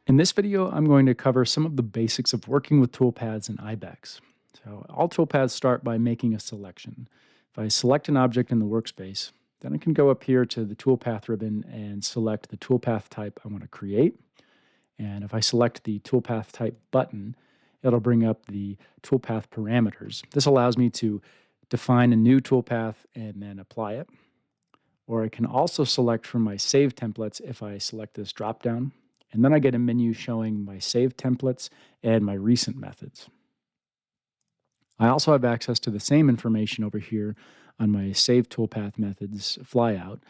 In this video, I'm going to cover some of the basics of working with toolpaths in Ibex. So all toolpaths start by making a selection. If I select an object in the workspace, then I can go up here to the toolpath ribbon and select the toolpath type I want to create. And if I select the toolpath type button, it'll bring up the toolpath parameters. This allows me to define a new toolpath and then apply it. Or I can also select from my save templates if I select this dropdown. And then I get a menu showing my saved templates and my recent methods. I also have access to the same information over here on my save toolpath methods flyout.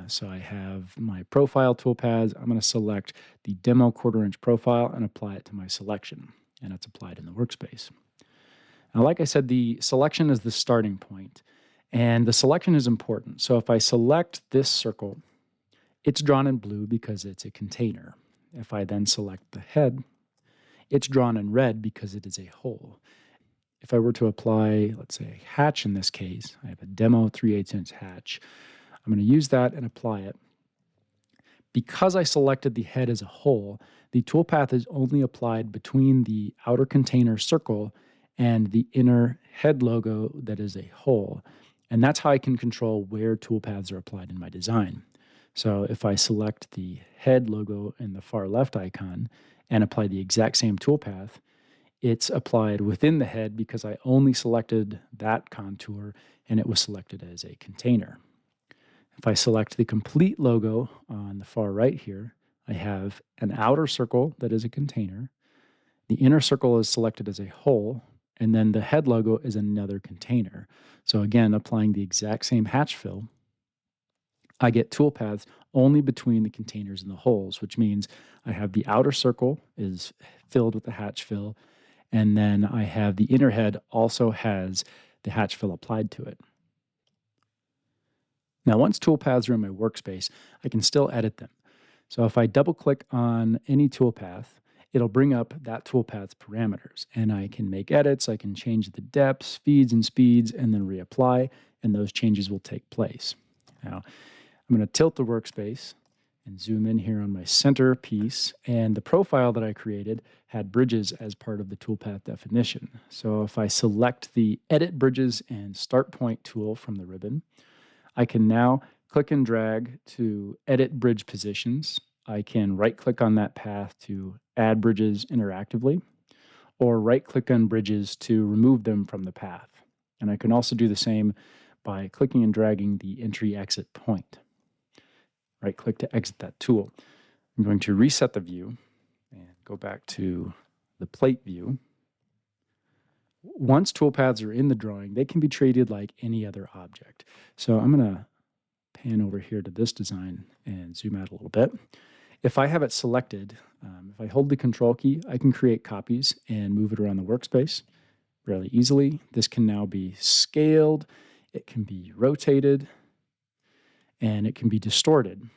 So I have my profile toolpaths. I'm going to select the demo quarter-inch profile and apply it to my selection. And it's applied in the workspace. Now, like I said, the selection is the starting point. And the selection is important. So if I select this circle, it's drawn in blue because it's a container. If I then select the head, it's drawn in red because it is a hole. If I were to apply, let's say, a hatch in this case, I have a demo 3/8" hatch. I'm going to use that and apply it. Because I selected the head as a hole, the toolpath is only applied between the outer container circle and the inner head logo that is a hole. And that's how I can control where toolpaths are applied in my design. So if I select the head logo in the far left icon and apply the exact same toolpath, it's applied within the head because I only selected that contour and it was selected as a container. If I select the complete logo on the far right here, I have an outer circle that is a container. The inner circle is selected as a hole, and then the head logo is another container. So again, applying the exact same hatch fill, I get toolpaths only between the containers and the holes, which means I have the outer circle is filled with the hatch fill, and then I have the inner head also has the hatch fill applied to it. Now, once toolpaths are in my workspace, I can still edit them. So if I double click on any toolpath, it'll bring up that toolpath's parameters, and I can make edits. I can change the depths, feeds, and speeds, and then reapply, and those changes will take place. Now, I'm going to tilt the workspace and zoom in here on my center piece, and the profile that I created had bridges as part of the toolpath definition. So if I select the Edit Bridges and Start Point tool from the ribbon, I can now click and drag to edit bridge positions. I can right-click on that path to add bridges interactively, or right-click on bridges to remove them from the path. And I can also do the same by clicking and dragging the entry-exit point. Right-click to exit that tool. I'm going to reset the view and go back to the plate view. Once toolpaths are in the drawing, they can be treated like any other object. So I'm going to pan over here to this design and zoom out a little bit. If I have it selected, if I hold the Control key, I can create copies and move it around the workspace fairly easily. This can now be scaled, it can be rotated, and it can be distorted.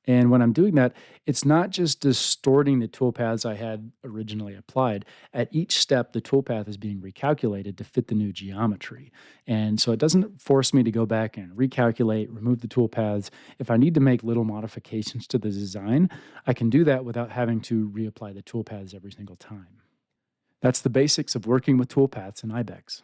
And when I'm doing that, it's not just distorting the toolpaths I had originally applied. At each step, the toolpath is being recalculated to fit the new geometry. And so it doesn't force me to go back and recalculate, remove the toolpaths. If I need to make little modifications to the design, I can do that without having to reapply the toolpaths every single time. That's the basics of working with toolpaths in Ibex.